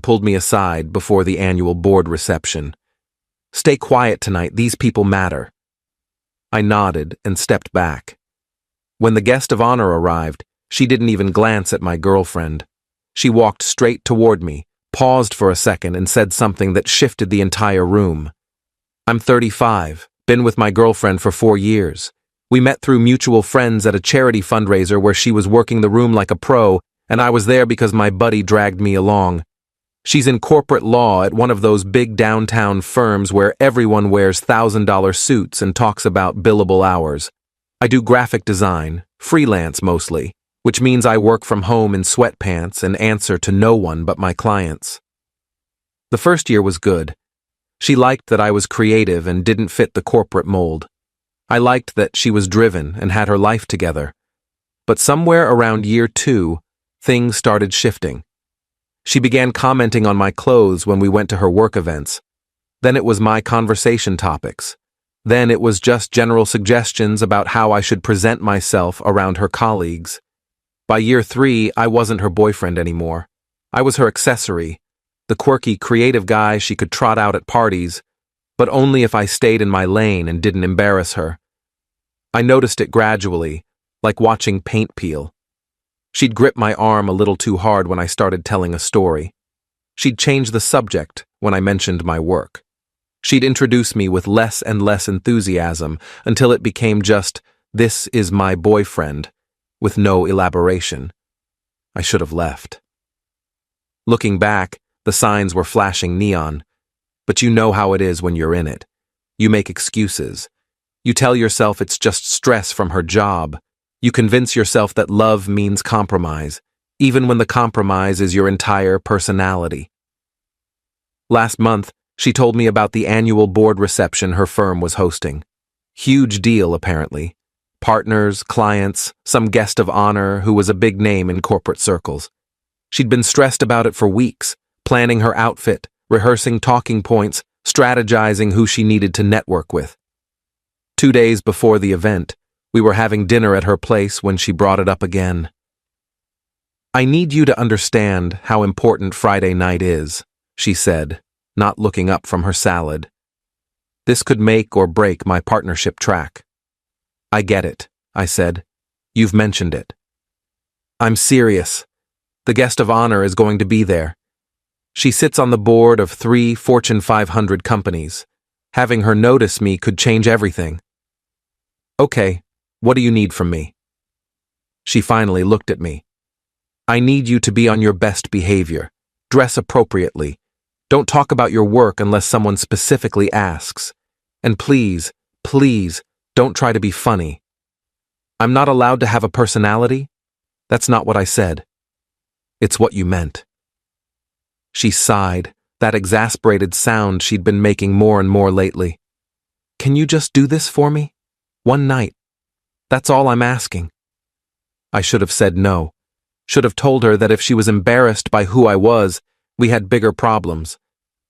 pulled me aside before the annual board reception. "Stay quiet tonight, these people matter." I nodded and stepped back. When the guest of honor arrived, she didn't even glance at my girlfriend. She walked straight toward me, paused for a second, and said something that shifted the entire room. "I'm 35, been with my girlfriend for 4 years. We met through mutual friends at a charity fundraiser where she was working the room like a pro, and I was there because my buddy dragged me along. She's in corporate law at one of those big downtown firms where everyone wears $1,000 suits and talks about billable hours. I do graphic design, freelance mostly, which means I work from home in sweatpants and answer to no one but my clients." The first year was good. She liked that I was creative and didn't fit the corporate mold. I liked that she was driven and had her life together. But somewhere around year 2, things started shifting. She began commenting on my clothes when we went to her work events. Then it was my conversation topics. Then it was just general suggestions about how I should present myself around her colleagues. By year 3, I wasn't her boyfriend anymore. I was her accessory, the quirky, creative guy she could trot out at parties, but only if I stayed in my lane and didn't embarrass her. I noticed it gradually, like watching paint peel. She'd grip my arm a little too hard when I started telling a story. She'd change the subject when I mentioned my work. She'd introduce me with less and less enthusiasm until it became just, "This is my boyfriend," with no elaboration. I should have left. Looking back, the signs were flashing neon. But you know how it is when you're in it. You make excuses. You tell yourself it's just stress from her job. You convince yourself that love means compromise, even when the compromise is your entire personality. Last month, she told me about the annual board reception her firm was hosting. Huge deal, apparently. Partners, clients, some guest of honor who was a big name in corporate circles. She'd been stressed about it for weeks, planning her outfit, rehearsing talking points, strategizing who she needed to network with. 2 days before the event, we were having dinner at her place when she brought it up again. "I need you to understand how important Friday night is," she said, not looking up from her salad. "This could make or break my partnership track." "I get it," I said. "You've mentioned it." "I'm serious. The guest of honor is going to be there. She sits on the board of 3 Fortune 500 companies. Having her notice me could change everything." "Okay, what do you need from me?" She finally looked at me. "I need you to be on your best behavior. Dress appropriately. Don't talk about your work unless someone specifically asks. And please, please, don't try to be funny." "I'm not allowed to have a personality?" "That's not what I said." "It's what you meant." She sighed, that exasperated sound she'd been making more and more lately. "Can you just do this for me? One night. That's all I'm asking." I should have said no. Should have told her that if she was embarrassed by who I was, we had bigger problems.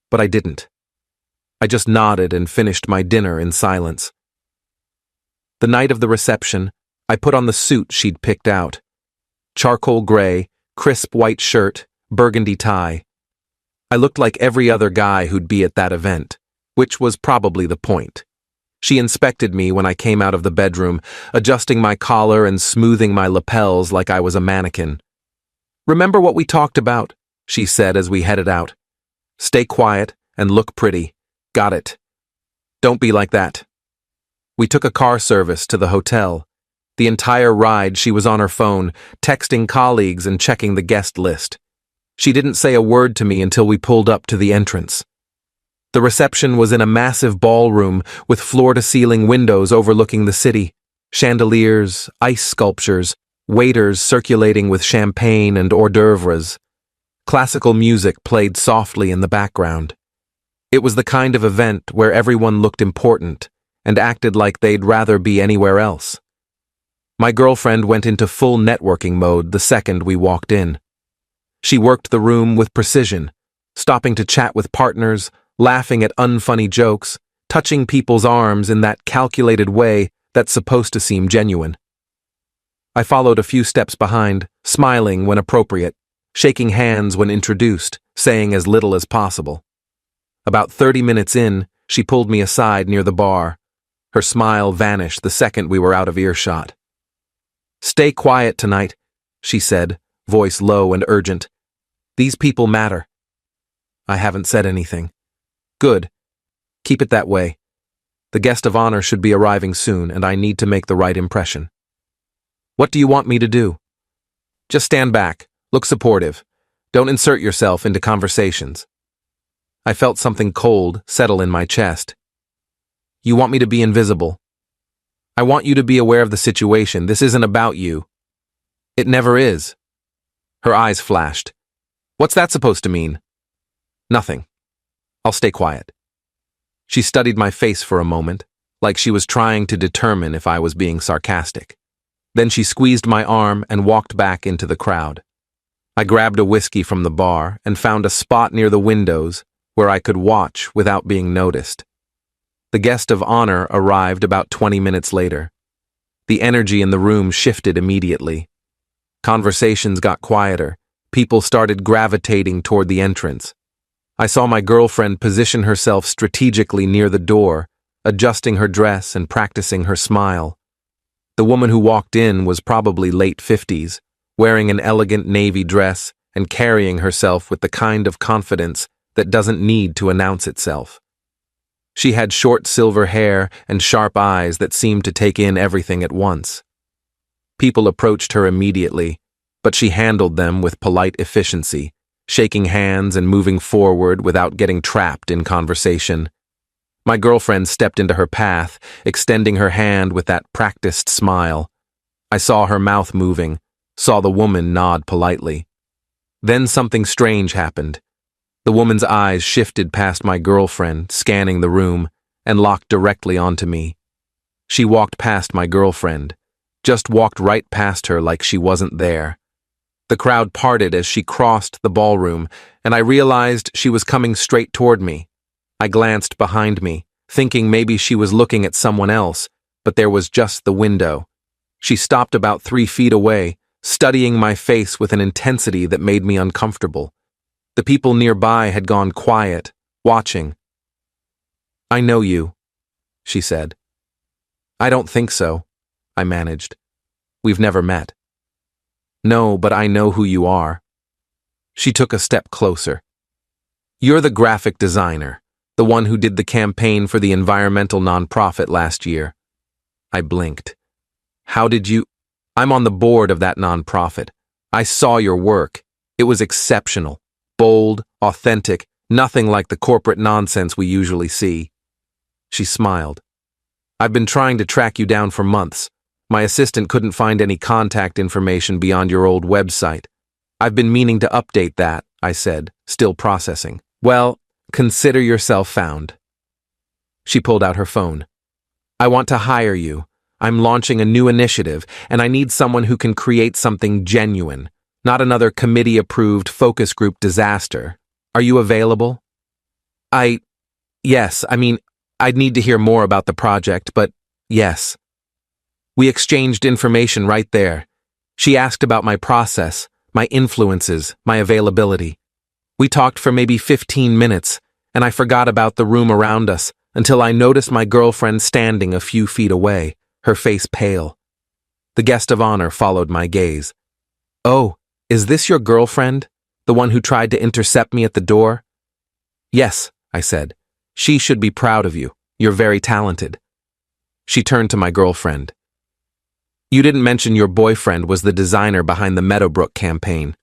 But I didn't. I just nodded and finished my dinner in silence. The night of the reception, I put on the suit she'd picked out. Charcoal gray, crisp white shirt, burgundy tie. I looked like every other guy who'd be at that event, which was probably the point. She inspected me when I came out of the bedroom, adjusting my collar and smoothing my lapels like I was a mannequin. "Remember what we talked about?" she said as we headed out. "Stay quiet and look pretty. Got it. Don't be like that." We took a car service to the hotel. The entire ride she was on her phone, texting colleagues and checking the guest list. She didn't say a word to me until we pulled up to the entrance. The reception was in a massive ballroom with floor-to-ceiling windows overlooking the city, chandeliers, ice sculptures, waiters circulating with champagne and hors d'oeuvres. Classical music played softly in the background. It was the kind of event where everyone looked important and acted like they'd rather be anywhere else. My girlfriend went into full networking mode the second we walked in. She worked the room with precision, stopping to chat with partners, laughing at unfunny jokes, touching people's arms in that calculated way that's supposed to seem genuine. I followed a few steps behind, smiling when appropriate, shaking hands when introduced, saying as little as possible. About 30 minutes in, she pulled me aside near the bar. Her smile vanished the second we were out of earshot. "Stay quiet tonight," she said, voice low and urgent. "These people matter." I haven't said anything. Good. Keep it that way. The guest of honor should be arriving soon, and I need to make the right impression. What do you want me to do? Just stand back, look supportive. Don't insert yourself into conversations. I felt something cold settle in my chest. You want me to be invisible? I want you to be aware of the situation. This isn't about you. It never is. Her eyes flashed. What's that supposed to mean? Nothing. I'll stay quiet. She studied my face for a moment, like she was trying to determine if I was being sarcastic. Then she squeezed my arm and walked back into the crowd. I grabbed a whiskey from the bar and found a spot near the windows where I could watch without being noticed. The guest of honor arrived about 20 minutes later. The energy in the room shifted immediately. Conversations got quieter. People started gravitating toward the entrance. I saw my girlfriend position herself strategically near the door, adjusting her dress and practicing her smile. The woman who walked in was probably late 50s, wearing an elegant navy dress and carrying herself with the kind of confidence that doesn't need to announce itself. She had short silver hair and sharp eyes that seemed to take in everything at once. People approached her immediately, but she handled them with polite efficiency, shaking hands and moving forward without getting trapped in conversation. My girlfriend stepped into her path, extending her hand with that practiced smile. I saw her mouth moving, saw the woman nod politely. Then something strange happened. The woman's eyes shifted past my girlfriend, scanning the room, and locked directly onto me. She walked past my girlfriend, just walked right past her like she wasn't there. The crowd parted as she crossed the ballroom, and I realized she was coming straight toward me. I glanced behind me, thinking maybe she was looking at someone else, but there was just the window. She stopped about 3 feet away, studying my face with an intensity that made me uncomfortable. The people nearby had gone quiet, watching. "I know you," she said. "I don't think so," I managed. "We've never met." "No, but I know who you are." She took a step closer. "You're the graphic designer, the one who did the campaign for the environmental nonprofit last year." I blinked. "How did you—" "I'm on the board of that nonprofit. I saw your work. It was exceptional, bold, authentic, nothing like the corporate nonsense we usually see." She smiled. "I've been trying to track you down for months. My assistant couldn't find any contact information beyond your old website. I've been meaning to update that," I said, still processing. "Well, consider yourself found." She pulled out her phone. "I want to hire you. I'm launching a new initiative, and I need someone who can create something genuine, not another committee-approved focus group disaster. Are you available?" Yes, I'd need to hear more about the project, but yes." We exchanged information right there. She asked about my process, my influences, my availability. We talked for maybe 15 minutes, and I forgot about the room around us until I noticed my girlfriend standing a few feet away, her face pale. The guest of honor followed my gaze. "Oh, is this your girlfriend? The one who tried to intercept me at the door?" "Yes," I said. "She should be proud of you. You're very talented." She turned to my girlfriend. "You didn't mention your boyfriend was the designer behind the Meadowbrook campaign."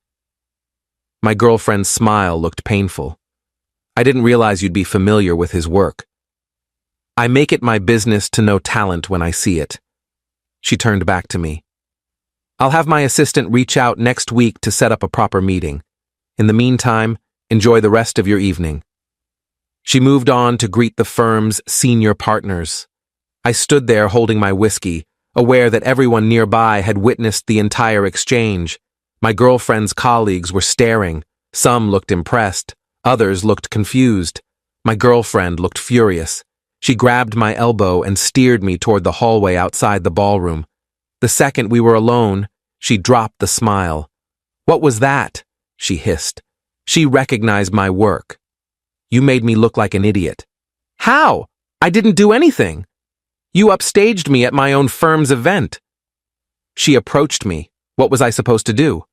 My girlfriend's smile looked painful. "I didn't realize you'd be familiar with his work." "I make it my business to know talent when I see it." She turned back to me. "I'll have my assistant reach out next week to set up a proper meeting. In the meantime, enjoy the rest of your evening." She moved on to greet the firm's senior partners. I stood there holding my whiskey, aware that everyone nearby had witnessed the entire exchange. My girlfriend's colleagues were staring. Some looked impressed. Others looked confused. My girlfriend looked furious. She grabbed my elbow and steered me toward the hallway outside the ballroom. The second we were alone, she dropped the smile. "What was that?" she hissed. She recognized my work. You made me look like an idiot. How? I didn't do anything. You upstaged me at my own firm's event. She approached me. What was I supposed to do?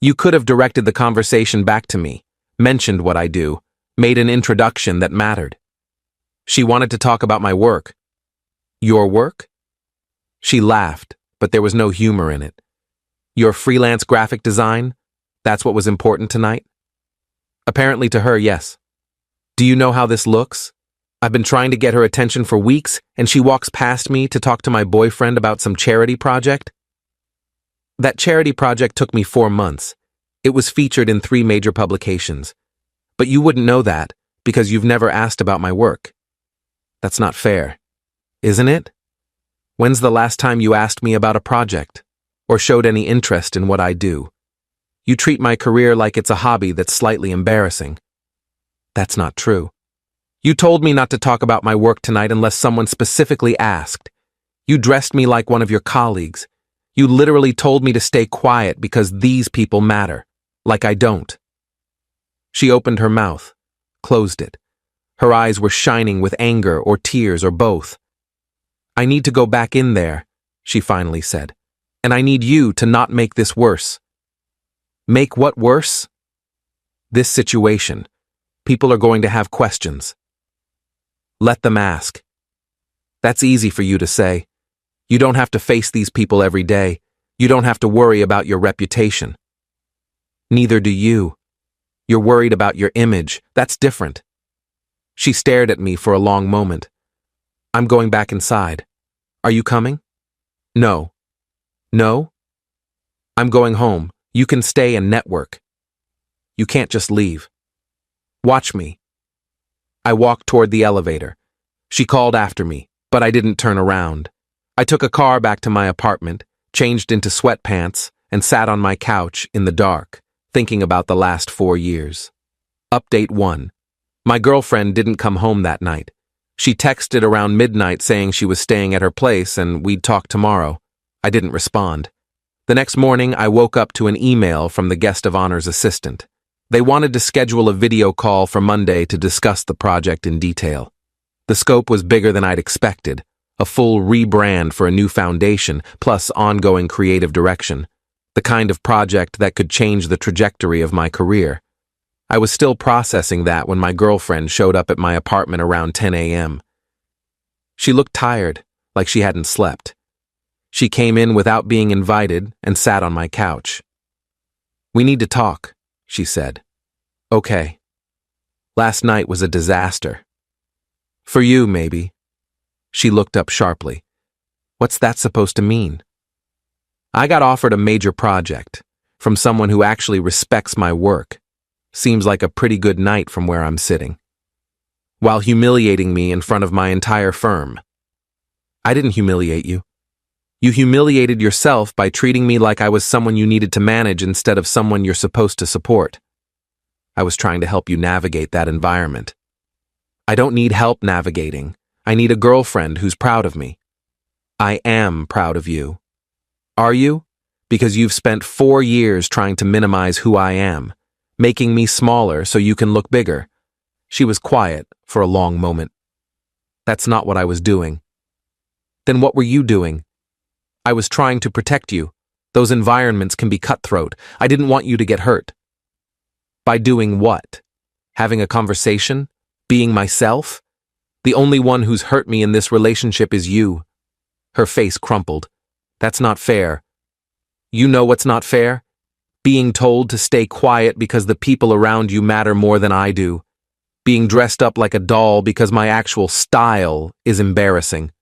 You could have directed the conversation back to me, mentioned what I do, made an introduction that mattered. She wanted to talk about my work. Your work? She laughed, but there was no humor in it. Your freelance graphic design? That's what was important tonight? Apparently to her, yes. Do you know how this looks? I've been trying to get her attention for weeks, and she walks past me to talk to my boyfriend about some charity project. That charity project took me 4 months. It was featured in 3 major publications. But you wouldn't know that because you've never asked about my work. That's not fair, isn't it? When's the last time you asked me about a project or showed any interest in what I do? You treat my career like it's a hobby that's slightly embarrassing. That's not true. You told me not to talk about my work tonight unless someone specifically asked. You dressed me like one of your colleagues. You literally told me to stay quiet because these people matter, like I don't. She opened her mouth, closed it. Her eyes were shining with anger or tears or both. I need to go back in there, she finally said, and I need you to not make this worse. Make what worse? This situation. People are going to have questions. Let them ask. That's easy for you to say. You don't have to face these people every day. You don't have to worry about your reputation. Neither do you. You're worried about your image. That's different. She stared at me for a long moment. I'm going back inside. Are you coming? No. No? I'm going home. You can stay and network. You can't just leave. Watch me. I walked toward the elevator. She called after me, but I didn't turn around. I took a car back to my apartment, changed into sweatpants, and sat on my couch in the dark, thinking about the last 4 years. Update 1. My girlfriend didn't come home that night. She texted around midnight saying she was staying at her place and we'd talk tomorrow. I didn't respond. The next morning, I woke up to an email from the guest of honor's assistant. They wanted to schedule a video call for Monday to discuss the project in detail. The scope was bigger than I'd expected. A full rebrand for a new foundation, plus ongoing creative direction. The kind of project that could change the trajectory of my career. I was still processing that when my girlfriend showed up at my apartment around 10 a.m. She looked tired, like she hadn't slept. She came in without being invited and sat on my couch. We need to talk, she said. Okay. Last night was a disaster. For you, maybe. She looked up sharply. What's that supposed to mean? I got offered a major project from someone who actually respects my work. Seems like a pretty good night from where I'm sitting. While humiliating me in front of my entire firm. I didn't humiliate you. You humiliated yourself by treating me like I was someone you needed to manage instead of someone you're supposed to support. I was trying to help you navigate that environment. I don't need help navigating. I need a girlfriend who's proud of me. I am proud of you. Are you? Because you've spent 4 years trying to minimize who I am, making me smaller so you can look bigger. She was quiet for a long moment. That's not what I was doing. Then what were you doing? I was trying to protect you. Those environments can be cutthroat. I didn't want you to get hurt. By doing what? Having a conversation? Being myself? The only one who's hurt me in this relationship is you. Her face crumpled. That's not fair. You know what's not fair? Being told to stay quiet because the people around you matter more than I do. Being dressed up like a doll because my actual style is embarrassing.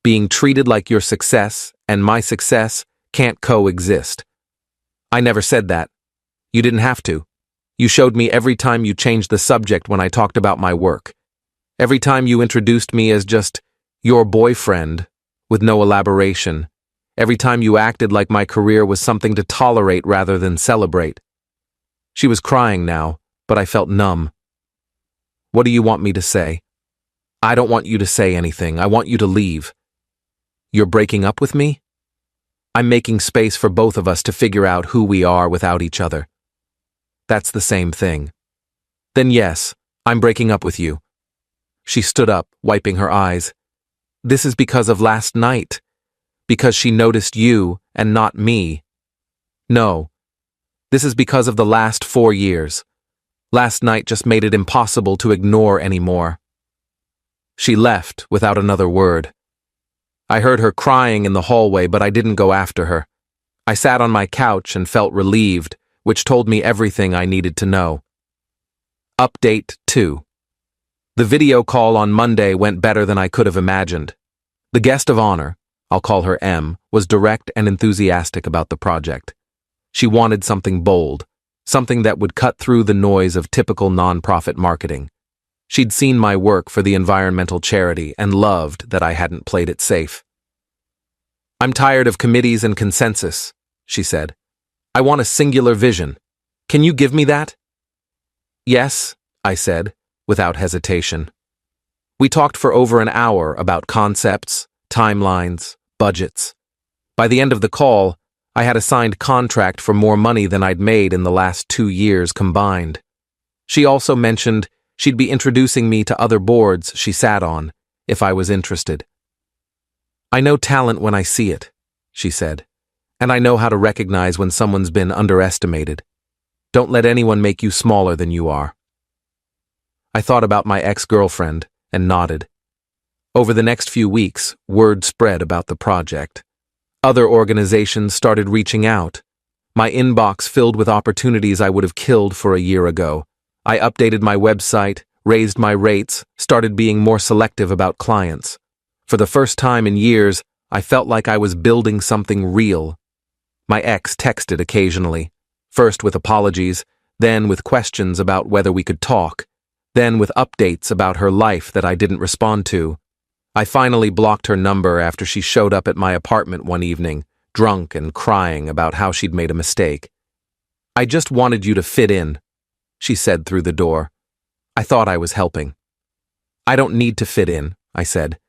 Being treated like your success and my success can't coexist. I never said that. You didn't have to. You showed me every time you changed the subject when I talked about my work. Every time you introduced me as just your boyfriend, with no elaboration. Every time you acted like my career was something to tolerate rather than celebrate. She was crying now, but I felt numb. What do you want me to say? I don't want you to say anything. I want you to leave. You're breaking up with me? I'm making space for both of us to figure out who we are without each other. That's the same thing. Then yes, I'm breaking up with you. She stood up, wiping her eyes. This is because of last night. Because she noticed you and not me. No. This is because of the last 4 years. Last night just made it impossible to ignore anymore. She left without another word. I heard her crying in the hallway, but I didn't go after her. I sat on my couch and felt relieved, which told me everything I needed to know. Update 2. The video call on Monday went better than I could have imagined. The guest of honor, I'll call her M, was direct and enthusiastic about the project. She wanted something bold, something that would cut through the noise of typical nonprofit marketing. She'd seen my work for the environmental charity and loved that I hadn't played it safe. I'm tired of committees and consensus, she said. I want a singular vision. Can you give me that? Yes, I said, without hesitation. We talked for over an hour about concepts, timelines, budgets. By the end of the call, I had a signed contract for more money than I'd made in the last 2 years combined. She also mentioned she'd be introducing me to other boards she sat on, if I was interested. I know talent when I see it, she said, and I know how to recognize when someone's been underestimated. Don't let anyone make you smaller than you are. I thought about my ex-girlfriend and nodded. Over the next few weeks, word spread about the project. Other organizations started reaching out. My inbox filled with opportunities I would have killed for a year ago. I updated my website, raised my rates, started being more selective about clients. For the first time in years, I felt like I was building something real. My ex texted occasionally, first with apologies, then with questions about whether we could talk, then with updates about her life that I didn't respond to. I finally blocked her number after she showed up at my apartment one evening, drunk and crying about how she'd made a mistake. I just wanted you to fit in, she said through the door. I thought I was helping. I don't need to fit in, I said.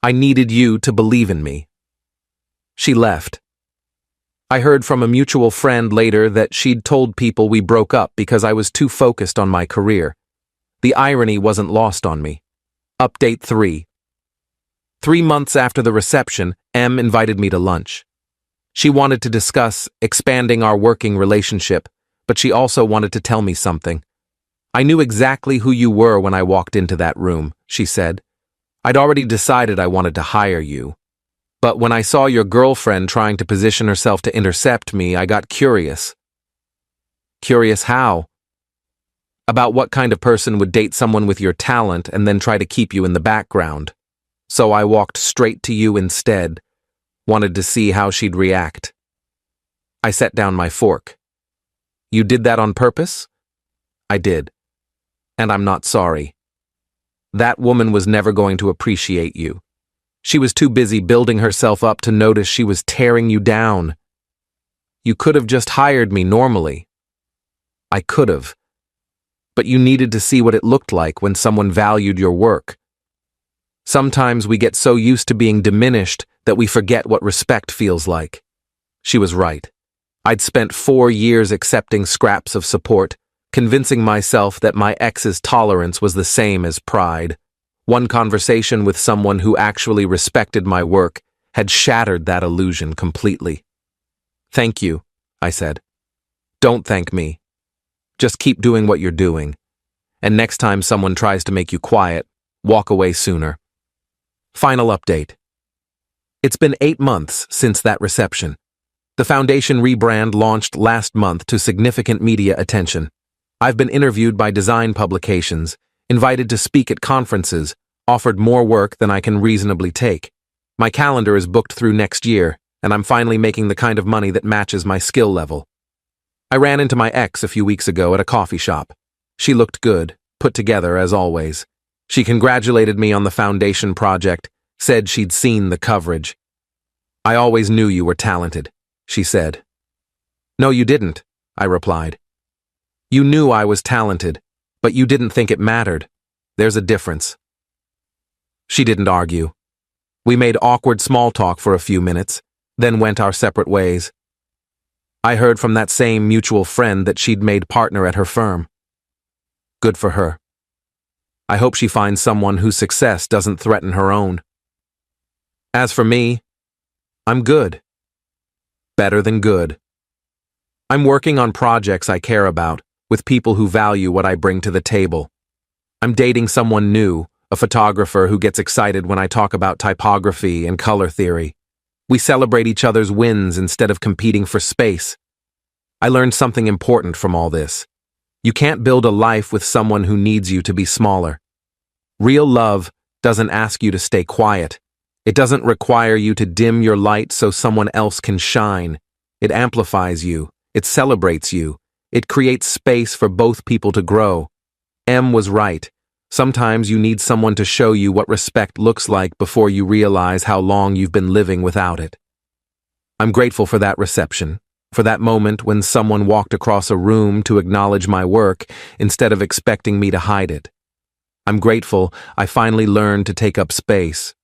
I needed you to believe in me. She left. I heard from a mutual friend later that she'd told people we broke up because I was too focused on my career. The irony wasn't lost on me. Update 3. 3 months after the reception, M invited me to lunch. She wanted to discuss expanding our working relationship, but she also wanted to tell me something. I knew exactly who you were when I walked into that room, she said. I'd already decided I wanted to hire you. But when I saw your girlfriend trying to position herself to intercept me, I got curious. Curious how? About what kind of person would date someone with your talent and then try to keep you in the background. So I walked straight to you instead, wanted to see how she'd react. I set down my fork. You did that on purpose? I did. And I'm not sorry. That woman was never going to appreciate you. She was too busy building herself up to notice she was tearing you down. You could have just hired me normally. I could have. But you needed to see what it looked like when someone valued your work. Sometimes we get so used to being diminished that we forget what respect feels like. She was right. I'd spent 4 years accepting scraps of support, convincing myself that my ex's tolerance was the same as pride. One conversation with someone who actually respected my work had shattered that illusion completely. Thank you, I said. Don't thank me. Just keep doing what you're doing. And next time someone tries to make you quiet, walk away sooner. Final update. It's been 8 months since that reception. The foundation rebrand launched last month to significant media attention. I've been interviewed by design publications, invited to speak at conferences, offered more work than I can reasonably take. My calendar is booked through next year, and I'm finally making the kind of money that matches my skill level. I ran into my ex a few weeks ago at a coffee shop. She looked good, put together as always. She congratulated me on the foundation project, said she'd seen the coverage. I always knew you were talented, she said. No, you didn't, I replied. You knew I was talented, but you didn't think it mattered. There's a difference. She didn't argue. We made awkward small talk for a few minutes, then went our separate ways. I heard from that same mutual friend that she'd made partner at her firm. Good for her. I hope she finds someone whose success doesn't threaten her own. As for me, I'm good. Better than good. I'm working on projects I care about, with people who value what I bring to the table. I'm dating someone new, a photographer who gets excited when I talk about typography and color theory. We celebrate each other's wins instead of competing for space. I learned something important from all this. You can't build a life with someone who needs you to be smaller. Real love doesn't ask you to stay quiet. It doesn't require you to dim your light so someone else can shine. It amplifies you. It celebrates you. It creates space for both people to grow. M was right. Sometimes you need someone to show you what respect looks like before you realize how long you've been living without it. I'm grateful for that reception, for that moment when someone walked across a room to acknowledge my work instead of expecting me to hide it. I'm grateful I finally learned to take up space,